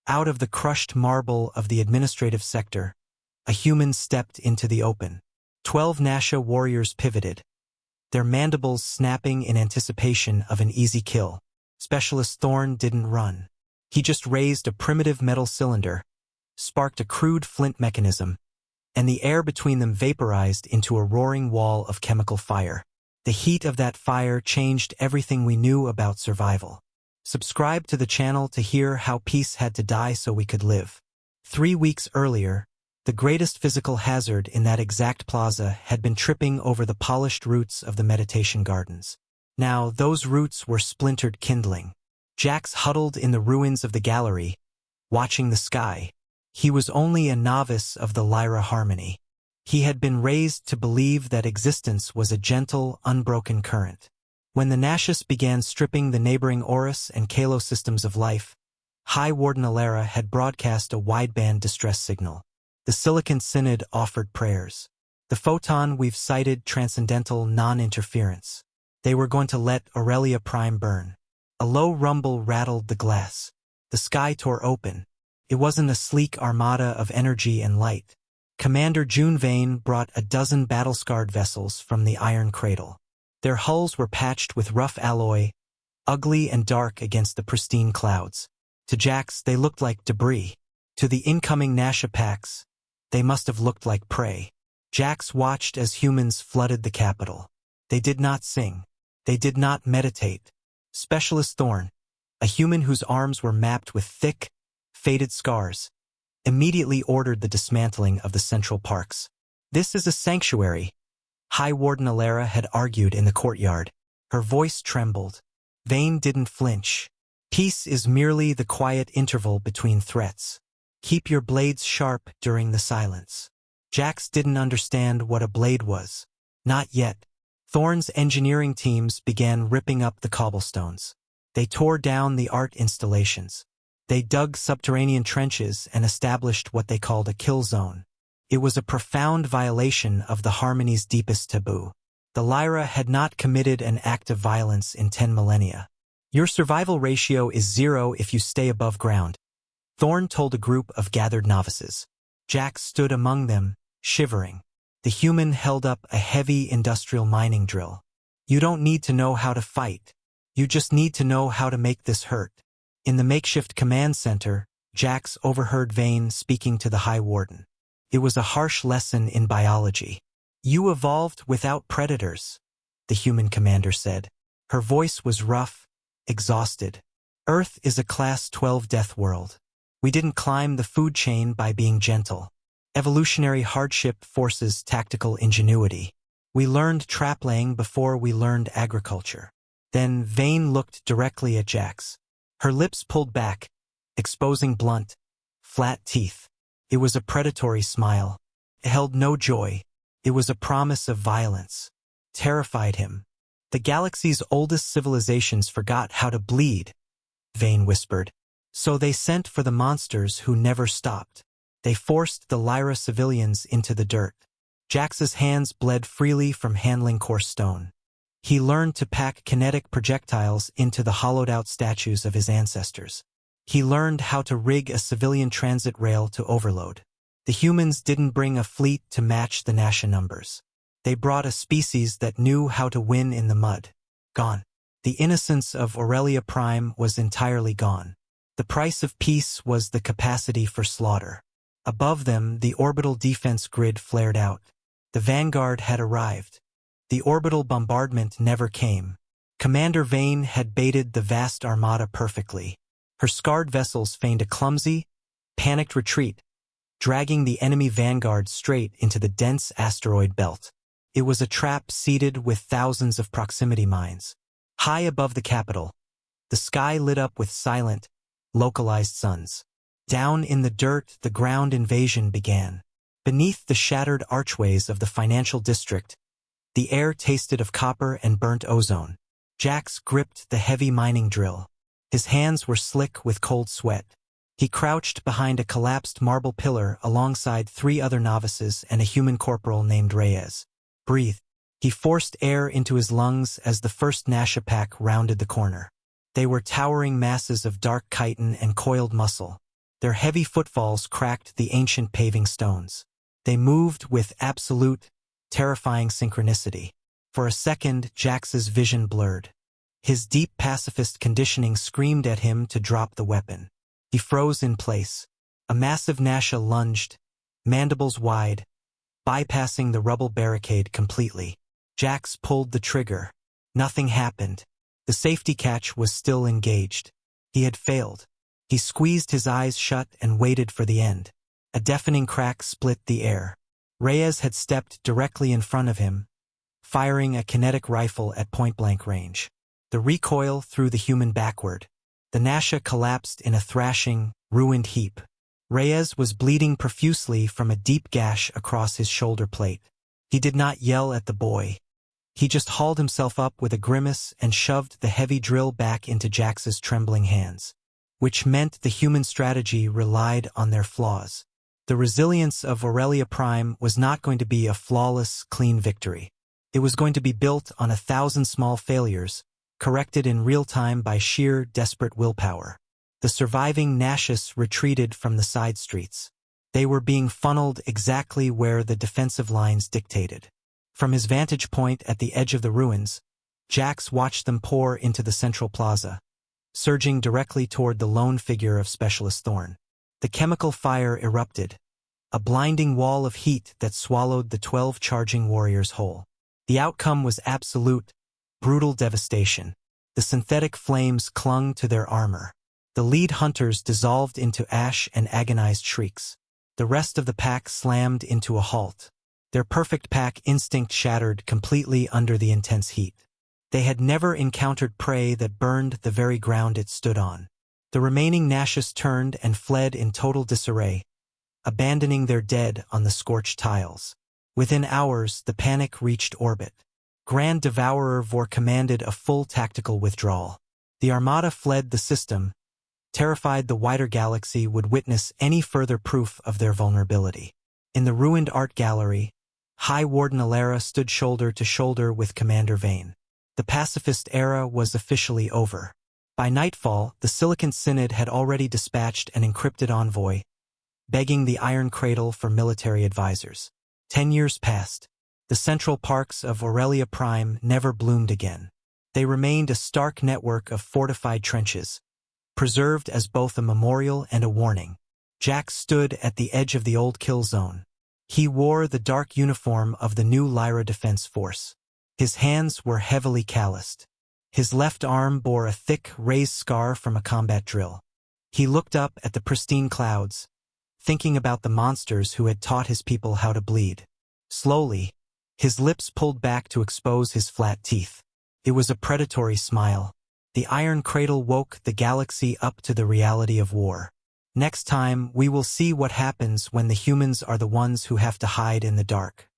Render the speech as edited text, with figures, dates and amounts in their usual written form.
Out of the crushed marble of the administrative sector, a human stepped into the open. 12 Nasha warriors pivoted, their mandibles snapping in anticipation of an easy kill. Specialist Thorn didn't run. He just raised a primitive metal cylinder, sparked a crude flint mechanism, and the air between them vaporized into a roaring wall of chemical fire. The heat of that fire changed everything we knew about survival. Subscribe to the channel to hear how peace had to die so we could live. 3 weeks earlier, the greatest physical hazard in that exact plaza had been tripping over the polished roots of the meditation gardens. Now, those roots were splintered kindling. Jax huddled in the ruins of the gallery, watching the sky. He was only a novice of the Lyra harmony. He had been raised to believe that existence was a gentle, unbroken current. When the Nashus began stripping the neighboring Horus and Kalo systems of life, High Warden Alara had broadcast a wideband distress signal. The Silicon Synod offered prayers. The photon we've cited transcendental non-interference. They were going to let Aurelia Prime burn. A low rumble rattled the glass. The sky tore open. It wasn't a sleek armada of energy and light. Commander June Vane brought a dozen battle-scarred vessels from the Iron Cradle. Their hulls were patched with rough alloy, ugly and dark against the pristine clouds. To Jax, they looked like debris. To the incoming Nasha packs, they must have looked like prey. Jax watched as humans flooded the capital. They did not sing. They did not meditate. Specialist Thorn, a human whose arms were mapped with thick, faded scars, immediately ordered the dismantling of the central parks. This is a sanctuary, High Warden Alara had argued in the courtyard. Her voice trembled. Vane didn't flinch. Peace is merely the quiet interval between threats. Keep your blades sharp during the silence. Jax didn't understand what a blade was. Not yet. Thorn's engineering teams began ripping up the cobblestones. They tore down the art installations. They dug subterranean trenches and established what they called a kill zone. It was a profound violation of the Harmony's deepest taboo. The Lyra had not committed an act of violence in 10 millennia. Your survival ratio is 0 if you stay above ground, Thorn told a group of gathered novices. Jax stood among them, shivering. The human held up a heavy industrial mining drill. You don't need to know how to fight. You just need to know how to make this hurt. In the makeshift command center, Jax overheard Vane speaking to the High Warden. It was a harsh lesson in biology. You evolved without predators, the human commander said. Her voice was rough, exhausted. Earth is a Class 12 death world. We didn't climb the food chain by being gentle. Evolutionary hardship forces tactical ingenuity. We learned trap-laying before we learned agriculture. Then Vane looked directly at Jax. Her lips pulled back, exposing blunt, flat teeth. It was a predatory smile. It held no joy. It was a promise of violence. Terrified him. The galaxy's oldest civilizations forgot how to bleed, Vane whispered. So they sent for the monsters who never stopped. They forced the Lyra civilians into the dirt. Jax's hands bled freely from handling coarse stone. He learned to pack kinetic projectiles into the hollowed-out statues of his ancestors. He learned how to rig a civilian transit rail to overload. The humans didn't bring a fleet to match the Nasha numbers. They brought a species that knew how to win in the mud. Gone. The innocence of Aurelia Prime was entirely gone. The price of peace was the capacity for slaughter. Above them, the orbital defense grid flared out. The vanguard had arrived. The orbital bombardment never came. Commander Vane had baited the vast armada perfectly. Her scarred vessels feigned a clumsy, panicked retreat, dragging the enemy vanguard straight into the dense asteroid belt. It was a trap seeded with thousands of proximity mines. High above the capital, the sky lit up with silent, localized suns. Down in the dirt, the ground invasion began. Beneath the shattered archways of the financial district, the air tasted of copper and burnt ozone. Jax gripped the heavy mining drill. His hands were slick with cold sweat. He crouched behind a collapsed marble pillar alongside 3 other novices and a human corporal named Reyes. Breathe. He forced air into his lungs as the first Nasha pack rounded the corner. They were towering masses of dark chitin and coiled muscle. Their heavy footfalls cracked the ancient paving stones. They moved with absolute, terrifying synchronicity. For a second, Jax's vision blurred. His deep pacifist conditioning screamed at him to drop the weapon. He froze in place. A massive Nasha lunged, mandibles wide, bypassing the rubble barricade completely. Jax pulled the trigger. Nothing happened. The safety catch was still engaged. He had failed. He squeezed his eyes shut and waited for the end. A deafening crack split the air. Reyes had stepped directly in front of him, firing a kinetic rifle at point-blank range. The recoil threw the human backward. The Nasha collapsed in a thrashing, ruined heap. Reyes was bleeding profusely from a deep gash across his shoulder plate. He did not yell at the boy. He just hauled himself up with a grimace and shoved the heavy drill back into Jax's trembling hands, which meant the human strategy relied on their flaws. The resilience of Aurelia Prime was not going to be a flawless, clean victory. It was going to be built on 1,000 small failures, corrected in real time by sheer, desperate willpower. The surviving Nashus retreated from the side streets. They were being funneled exactly where the defensive lines dictated. From his vantage point at the edge of the ruins, Jax watched them pour into the central plaza, surging directly toward the lone figure of Specialist Thorn. The chemical fire erupted, a blinding wall of heat that swallowed the 12 charging warriors whole. The outcome was absolute, brutal devastation. The synthetic flames clung to their armor. The lead hunters dissolved into ash and agonized shrieks. The rest of the pack slammed into a halt. Their perfect pack instinct shattered completely under the intense heat. They had never encountered prey that burned the very ground it stood on. The remaining Nashus turned and fled in total disarray, abandoning their dead on the scorched tiles. Within hours, the panic reached orbit. Grand Devourer Vor commanded a full tactical withdrawal. The Armada fled the system, terrified the wider galaxy would witness any further proof of their vulnerability. In the ruined art gallery, High Warden Alara stood shoulder to shoulder with Commander Vane. The pacifist era was officially over. By nightfall, the Silicon Synod had already dispatched an encrypted envoy, begging the Iron Cradle for military advisors. 10 years passed. The central parks of Aurelia Prime never bloomed again. They remained a stark network of fortified trenches, preserved as both a memorial and a warning. Jax stood at the edge of the old kill zone. He wore the dark uniform of the new Lyra Defense Force. His hands were heavily calloused. His left arm bore a thick, raised scar from a combat drill. He looked up at the pristine clouds, thinking about the monsters who had taught his people how to bleed. Slowly, his lips pulled back to expose his flat teeth. It was a predatory smile. The Iron Cradle woke the galaxy up to the reality of war. Next time, we will see what happens when the humans are the ones who have to hide in the dark.